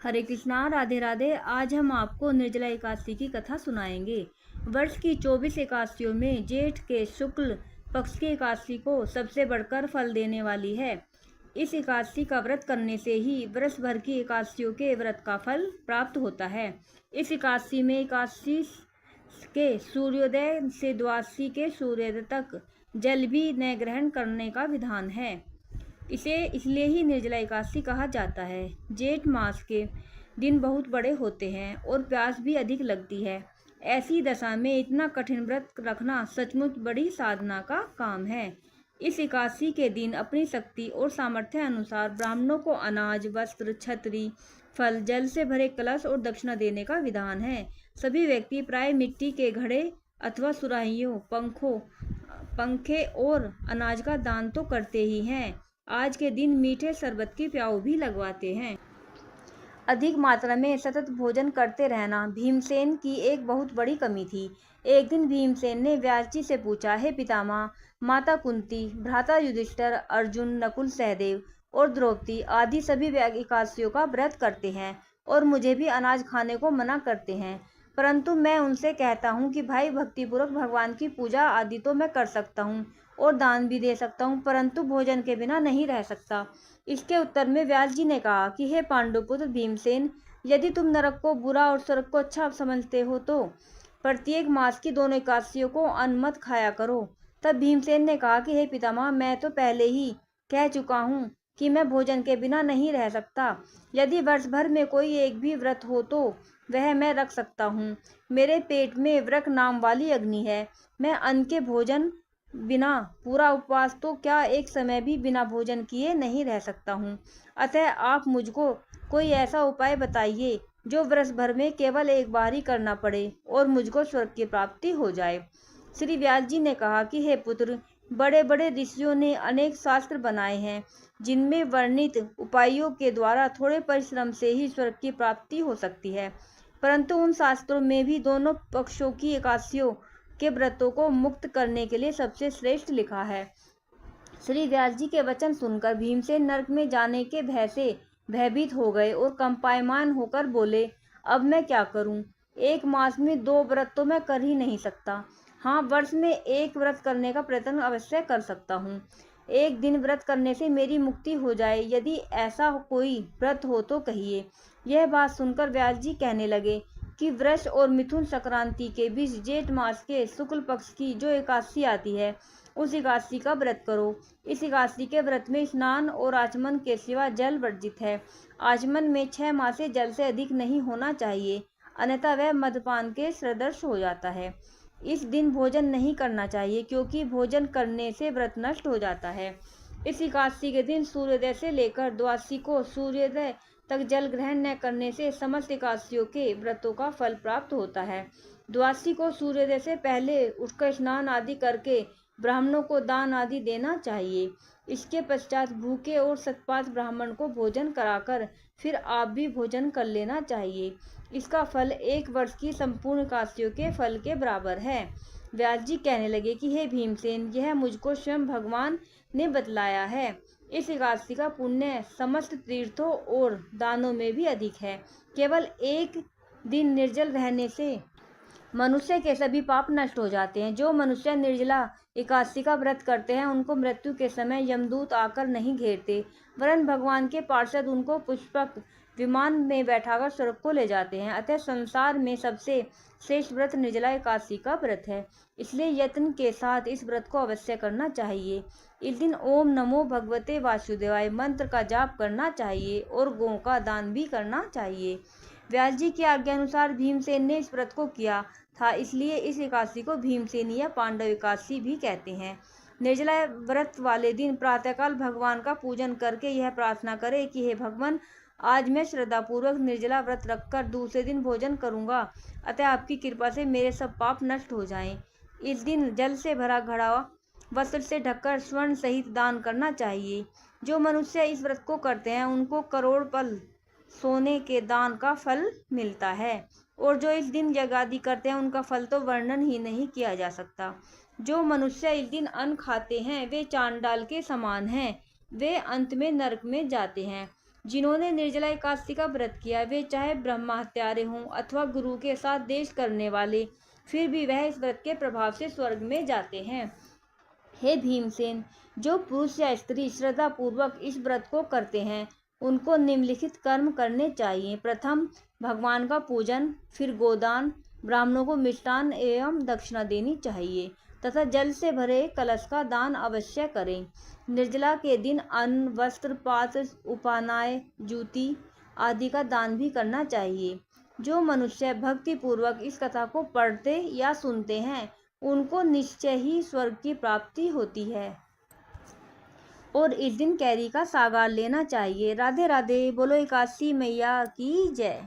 हरे कृष्णा, राधे राधे। आज हम आपको निर्जला एकादशी की कथा सुनाएंगे। वर्ष की 24 एकादशियों में जेठ के शुक्ल पक्ष की एकादशी को सबसे बढ़कर फल देने वाली है। इस एकादशी का व्रत करने से ही वर्ष भर की एकादशियों के व्रत का फल प्राप्त होता है। इस एकादशी में एकादशी के सूर्योदय से द्वादशी के सूर्योदय तक जल भी न ग्रहण करने का विधान है। इसे इसलिए ही निर्जला एकादशी कहा जाता है। जेठ मास के दिन बहुत बड़े होते हैं और प्यास भी अधिक लगती है। ऐसी दशा में इतना कठिन व्रत रखना सचमुच बड़ी साधना का काम है। इस एकादशी के दिन अपनी शक्ति और सामर्थ्य अनुसार ब्राह्मणों को अनाज, वस्त्र, छतरी, फल, जल से भरे कलश और दक्षिणा देने का विधान है। सभी व्यक्ति प्राय मिट्टी के घड़े अथवा सुराहियों, पंखे और अनाज का दान तो करते ही हैं। आज के दिन मीठे शरबत की प्याऊ भी लगवाते हैं। अधिक मात्रा में सतत भोजन करते रहना भीमसेन की एक बहुत बड़ी कमी थी। एक दिन भीमसेन ने व्यास जी से पूछा, हे पितामह, माता कुंती, भ्राता युधिष्ठिर, अर्जुन, नकुल, सहदेव और द्रौपदी आदि सभी एकादशियों का व्रत करते हैं और मुझे भी अनाज खाने को मना करते हैं, परंतु मैं उनसे कहता हूँ कि भाई, भक्तिपूर्वक भगवान की पूजा आदि तो मैं कर सकता हूँ और दान भी दे सकता हूँ, परंतु भोजन के बिना नहीं रह सकता। इसके उत्तर में व्यास जी ने कहा कि हे पांडुपुत्र भीमसेन, यदि तुम नरक को बुरा और स्वर्ग को अच्छा समझते हो तो प्रत्येक मास की दोनों एकादशियों को अन्न मत खाया करो। तब भीमसेन ने कहा कि हे पितामह, मैं तो पहले ही कह चुका हूँ कि मैं भोजन के बिना नहीं रह सकता। यदि वर्ष भर में कोई एक भी व्रत हो तो वह मैं रख सकता हूँ। मेरे पेट में व्रक नाम वाली अग्नि है। मैं अन्न के भोजन बिना पूरा उपवास तो क्या एक समय भी बिना भोजन किए नहीं रह सकता हूँ। अतः आप मुझको कोई ऐसा उपाय बताइए जो वर्ष भर में केवल एक बार ही करना पड़े और मुझको स्वर्ग की प्राप्ति हो जाए। श्री व्यास जी ने कहा कि हे पुत्र, बड़े बड़े ऋषियों ने अनेक शास्त्र बनाए हैं जिनमें वर्णित उपायों के द्वारा थोड़े परिश्रम से ही स्वर्ग की प्राप्ति हो सकती है, परंतु उन शास्त्रों में भी दोनों पक्षों की एकादशियों के व्रतों को मुक्त करने के लिए सबसे श्रेष्ठ लिखा है। श्री व्यास जी के वचन सुनकर भीमसेन नरक में जाने के भय से भयभीत हो गए और कंपायमान होकर बोले, अब मैं क्या करूं? एक मास में 2 व्रत तो मैं कर ही नहीं सकता। हाँ, वर्ष में एक व्रत करने का प्रयत्न अवश्य कर सकता हूँ। एक दिन व्रत करने से मेरी मुक्ति हो जाए, यदि ऐसा कोई व्रत हो तो कहिए। यह बात सुनकर व्यास जी कहने लगे कि वृष और मिथुन संक्रांति के बीच जेठ मास के शुक्ल पक्ष की जो एकादशी आती है, उस एकादशी का व्रत करो। इस एकादशी के व्रत में स्नान और आचमन के सिवा जल वर्जित है। आचमन में 6 माह से जल से अधिक नहीं होना चाहिए, अन्यथा वह मदपान के सदृश हो जाता है। इस दिन भोजन नहीं करना चाहिए, क्योंकि भोजन करने से व्रत नष्ट हो जाता है। इस एकादशी के दिन सूर्योदय से लेकर द्वादशी को सूर्योदय तक जल ग्रहण न करने से समस्त एकादशियों के व्रतों का फल प्राप्त होता है। द्वादशी को सूर्योदय से पहले उठकर स्नान आदि करके ब्राह्मणों को दान आदि देना चाहिए। इसके पश्चात भूखे और सतपाथ ब्राह्मण को भोजन कराकर फिर आप भी भोजन कर लेना चाहिए। इसका फल 1 वर्ष की संपूर्ण एकादशियों के फल के बराबर है। व्यास जी कहने लगे कि हे भीमसेन, यह मुझको स्वयं भगवान ने बतलाया है। इस एकादशी का पुण्य समस्त तीर्थों और दानों में भी अधिक है। केवल एक दिन निर्जल रहने से मनुष्य के सभी पाप नष्ट हो जाते हैं। जो मनुष्य निर्जला एकादशी का व्रत करते हैं, उनको मृत्यु के समय यमदूत आकर नहीं घेरते, वरन भगवान के पार्षद उनको पुष्पक विमान में बैठाकर स्वर्ग को ले जाते हैं। अतः संसार में सबसे श्रेष्ठ व्रत निर्जला एकादशी का व्रत है। इसलिए यत्न के साथ इस व्रत को अवश्य करना चाहिए। इस दिन ओम नमो भगवते वासुदेवाय मंत्र का जाप करना चाहिए और गौ का दान भी करना चाहिए। व्यास जी की आज्ञा अनुसार भीमसेन ने इस व्रत को किया था, इसलिए इस एकादशी को भीमसेनी या पांडव एकादशी भी कहते हैं। निर्जला व्रत वाले दिन प्रातःकाल भगवान का पूजन करके यह प्रार्थना करें कि हे भगवान, आज मैं श्रद्धापूर्वक निर्जला व्रत रखकर दूसरे दिन भोजन करूंगा, अतः आपकी कृपा से मेरे सब पाप नष्ट हो जाएं। इस दिन जल से भरा घड़ा वस्त्र से ढककर स्वर्ण सहित दान करना चाहिए। जो मनुष्य इस व्रत को करते हैं, उनको करोड़ पल सोने के दान का फल मिलता है, और जो इस दिन यज्ञादि करते हैं, उनका फल तो वर्णन ही नहीं किया जा सकता। जो मनुष्य इस दिन अन्न खाते हैं, वे चांडाल के समान हैं। वे अंत में नरक में जाते हैं। जिन्होंने निर्जला एकादशी का व्रत किया वे चाहे ब्रह्महत्यारे हों अथवा गुरु के साथ देश करने वाले, फिर भी वह इस व्रत के प्रभाव से स्वर्ग में जाते हैं। हे भीमसेन, जो पुरुष या स्त्री श्रद्धा पूर्वक इस व्रत को करते हैं उनको निम्नलिखित कर्म करने चाहिए। प्रथम, भगवान का पूजन, फिर गोदान, ब्राह्मणों को मिष्टान एवं दक्षिणा देनी चाहिए तथा जल से भरे कलश का दान अवश्य करें। निर्जला के दिन अन्न, वस्त्र, पात्र, उपानाय, जूती आदि का दान भी करना चाहिए। जो मनुष्य भक्ति पूर्वक इस कथा को पढ़ते या सुनते हैं उनको निश्चय ही स्वर्ग की प्राप्ति होती है और इस दिन कैरी का सागार लेना चाहिए। राधे राधे। बोलो एकादशी मैया की जय।